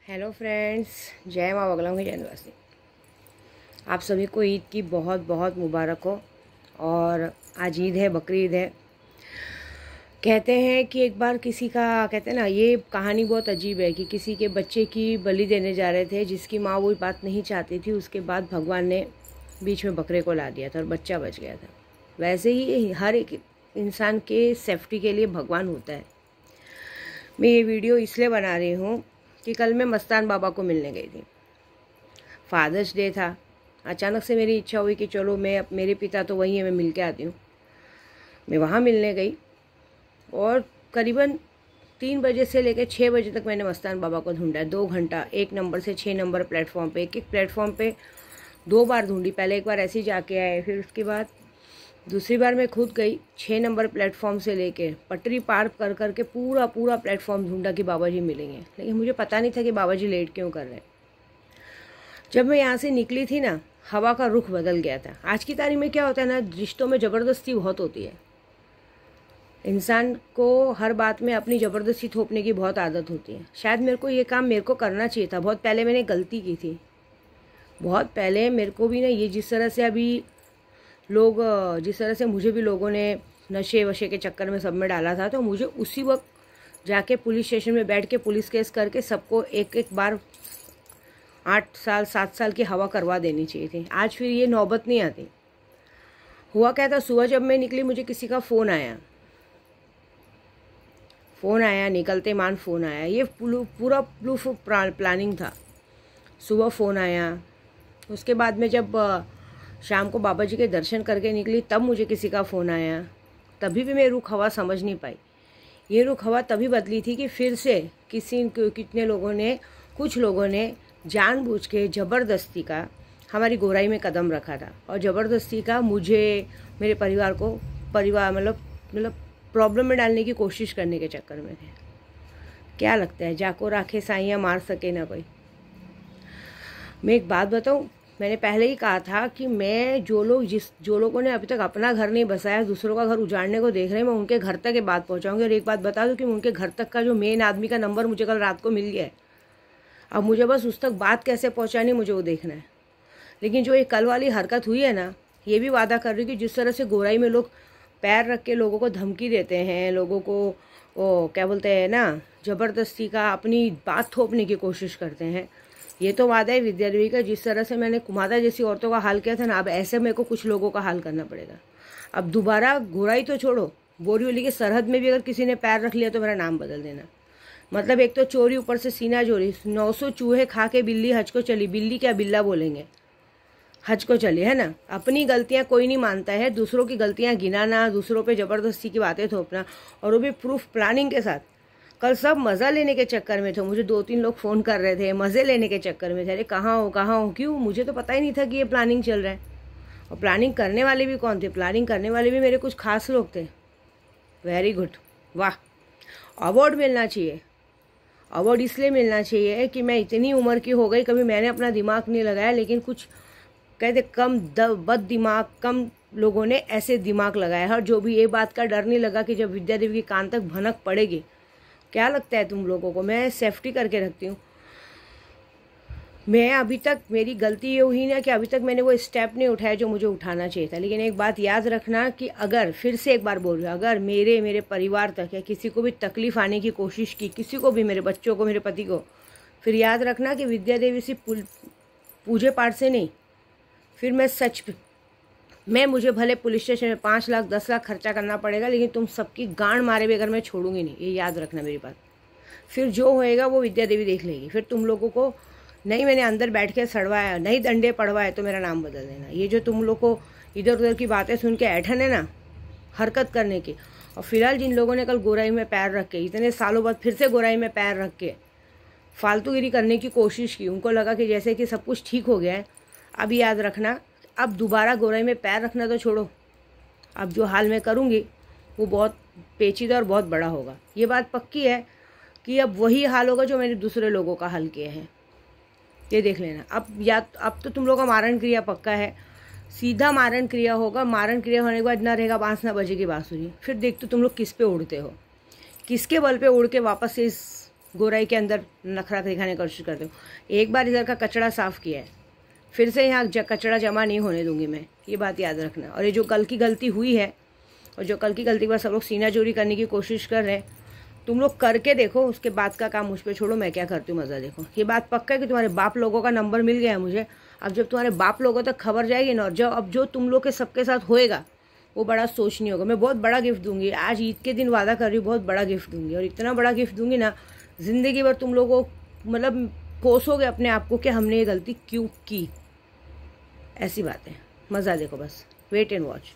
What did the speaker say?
Hello friends, जय माँ बगलाम की जयवासी। आप सभी को ईद की बहुत बहुत मुबारक हो। और आज ईद है, बकरी ईद है। कहते हैं कि एक बार किसी का, कहते हैं ना, ये कहानी बहुत अजीब है कि किसी के बच्चे की बलि देने जा रहे थे, जिसकी माँ वो बात नहीं चाहती थी। उसके बाद भगवान ने बीच में बकरे को ला दिया था और बच्चा बच गया था। वैसे ही हर एक इंसान के सेफ्टी के लिए भगवान होता है। मैं ये वीडियो इसलिए बना रही हूँ कि कल मैं मस्तान बाबा को मिलने गई थी। फादर्स डे था। अचानक से मेरी इच्छा हुई कि चलो मेरे पिता तो वहीं है, मैं मिल के आती हूँ। मैं वहाँ मिलने गई और करीबन 3 बजे से लेकर 6 बजे तक मैंने मस्तान बाबा को ढूंढा। 2 घंटा 1 नंबर से 6 नंबर प्लेटफॉर्म पे, एक प्लेटफॉर्म पे 2 बार ढूंढी। पहले एक बार ऐसे ही जाके आए, फिर उसके बाद दूसरी बार मैं खुद गई। 6 नंबर प्लेटफॉर्म से लेके पटरी पार कर करके पूरा प्लेटफॉर्म ढूंढा कि बाबा जी मिलेंगे, लेकिन मुझे पता नहीं था कि बाबा जी लेट क्यों कर रहे हैं। जब मैं यहाँ से निकली थी ना, हवा का रुख बदल गया था। आज की तारीख में क्या होता है ना, रिश्तों में ज़बरदस्ती बहुत होती है। इंसान को हर बात में अपनी ज़बरदस्ती थोपने की बहुत आदत होती है। शायद मेरे को ये काम मेरे को करना चाहिए था। बहुत पहले मैंने गलती की थी। बहुत पहले मेरे को भी ना, ये जिस तरह से अभी लोग, जिस तरह से मुझे भी लोगों ने नशे वशे के चक्कर में सब में डाला था, तो मुझे उसी वक्त जाके पुलिस स्टेशन में बैठ के पुलिस केस करके सबको एक एक बार 8 साल 7 साल की हवा करवा देनी चाहिए थी। आज फिर ये नौबत नहीं आती। हुआ क्या था, सुबह जब मैं निकली मुझे किसी का फ़ोन आया, निकलते मान फ़ोन आया। ये पूरा प्रूफ प्लानिंग था। सुबह फ़ोन आया, उसके बाद में जब शाम को बाबा जी के दर्शन करके निकली तब मुझे किसी का फ़ोन आया। तभी भी मैं रुख हवा समझ नहीं पाई। ये रुख हवा तभी बदली थी कि फिर से कुछ लोगों ने जानबूझ के ज़बरदस्ती का हमारी गोराई में कदम रखा था, और ज़बरदस्ती का मुझे, मेरे परिवार को मतलब प्रॉब्लम में डालने की कोशिश करने के चक्कर में थे। क्या लगता है, जाको राखे साइयाँ मार सके ना कोई। मैं एक बात बताऊँ, मैंने पहले ही कहा था कि मैं जो लोगों ने अभी तक अपना घर नहीं बसाया, दूसरों का घर उजाड़ने को देख रहे हैं, मैं उनके घर तक ये बात पहुंचाऊंगी। और एक बात बता दूं कि उनके घर तक का जो मेन आदमी का नंबर मुझे कल रात को मिल गया है। अब मुझे बस उस तक बात कैसे पहुंचानी, मुझे वो देखना है। लेकिन जो ये कल वाली हरकत हुई है ना, ये भी वादा कर रही हूँ कि जिस तरह से गोराई में लोग पैर रख के लोगों को धमकी देते हैं, लोगों को वो क्या बोलते हैं ना, ज़बरदस्ती का अपनी बात थोपने की कोशिश करते हैं, ये तो वादा है विद्या देवी का। जिस तरह से मैंने कुमाता जैसी औरतों का हाल किया था ना, अब ऐसे मेरे को कुछ लोगों का हाल करना पड़ेगा। अब दोबारा गोराई तो छोड़ो, बोरीवली की सरहद में भी अगर किसी ने पैर रख लिया तो मेरा नाम बदल देना। मतलब एक तो चोरी, ऊपर से सीना चोरी। 900 चूहे खा के बिल्ली हज को चली। बिल्ली क्या बिल्ला बोलेंगे, हज को चली है ना। अपनी गलतियां कोई नहीं मानता है, दूसरों की गलतियां गिनाना, दूसरों पे ज़बरदस्ती की बातें थोपना, और वो भी प्रूफ प्लानिंग के साथ। कल सब मज़ा लेने के चक्कर में थे। मुझे 2-3 लोग फ़ोन कर रहे थे, मज़े लेने के चक्कर में थे। अरे कहाँ हो क्यों, मुझे तो पता ही नहीं था कि ये प्लानिंग चल रहा है। और प्लानिंग करने वाले भी कौन थे, प्लानिंग करने वाले भी मेरे कुछ खास लोग थे। वेरी गुड, वाह। अवार्ड मिलना चाहिए। अवार्ड इसलिए मिलना चाहिए कि मैं इतनी उम्र की हो गई, कभी मैंने अपना दिमाग नहीं लगाया, लेकिन कुछ कहते बद दिमाग कम लोगों ने ऐसे दिमाग लगाया है। और जो भी ये बात का डर नहीं लगा कि जब विद्या देवी के कान तक भनक पड़ेगी। क्या लगता है तुम लोगों को, मैं सेफ्टी करके रखती हूँ। मैं अभी तक, मेरी गलती ये हुई ना कि अभी तक मैंने वो स्टेप नहीं उठाया जो मुझे उठाना चाहिए था। लेकिन एक बात याद रखना कि अगर, फिर से एक बार बोल रही हूँ, अगर मेरे परिवार तक या किसी को भी तकलीफ आने की कोशिश की, किसी को भी, मेरे बच्चों को, मेरे पति को, फिर याद रखना कि विद्या देवी से पूजे पाठ से नहीं, फिर मुझे भले पुलिस स्टेशन में 5 लाख 10 लाख खर्चा करना पड़ेगा, लेकिन तुम सबकी गांड मारे बगैर मैं छोड़ूंगी नहीं। ये याद रखना मेरी बात। फिर जो होएगा वो विद्या देवी देख लेगी। फिर तुम लोगों को नहीं मैंने अंदर बैठ के सड़वाया, नहीं डंडे पड़वाए, तो मेरा नाम बदल देना। ये जो तुम लोग को इधर उधर की बातें सुन के ऐठन है ना हरकत करने की। और फिलहाल जिन लोगों ने कल गोराई में पैर रख के, इतने सालों बाद फिर से गोराई में पैर रख के फालतूगिरी करने की कोशिश की, उनको लगा कि जैसे कि सब कुछ ठीक हो गया है। अब याद रखना, अब दोबारा गोराई में पैर रखना तो छोड़ो, अब जो हाल मैं करूँगी वो बहुत पेचीदा और बहुत बड़ा होगा। ये बात पक्की है कि अब वही हाल होगा जो मैंने दूसरे लोगों का हल किया है। ये देख लेना। अब तो तुम लोग का मारण क्रिया पक्का है, सीधा मारण क्रिया होगा। मारण क्रिया होने के बाद ना रहेगा बांस ना बजेगी बांसुरी। फिर देखते तुम लोग किस पे उड़ते हो, किसके बल पे उड़ के वापस से इस गोराई के अंदर नखरा दिखाने की कोशिश करते हो। एक बार इधर का कचरा साफ़ किया है, फिर से यहाँ कचरा जमा नहीं होने दूंगी मैं, ये बात याद रखना। और ये जो कल की गलती हुई है और जो कल की गलती पर सब लोग सीना चोरी करने की कोशिश कर रहे हैं, तुम लोग करके देखो, उसके बाद का काम मुझ पर छोड़ो, मैं क्या करती हूँ मज़ा देखो। ये बात पक्का है कि तुम्हारे बाप लोगों का नंबर मिल गया है मुझे। अब जब तुम्हारे बाप लोगों तक खबर जाएगी ना, और जब अब जो तुम लोग के सबके साथ होएगा वो बड़ा सोच नहीं होगा। मैं बहुत बड़ा गिफ्ट दूंगी, आज ईद के दिन वादा कर रही हूँ, बहुत बड़ा गिफ्ट दूंगी। और इतना बड़ा गिफ्ट दूंगी ना, ज़िंदगी भर तुम लोगों को मतलब कोसोगे अपने आप को कि हमने ये गलती क्यों की। ऐसी बात है, मज़ा देखो बस, वेट एंड वॉच।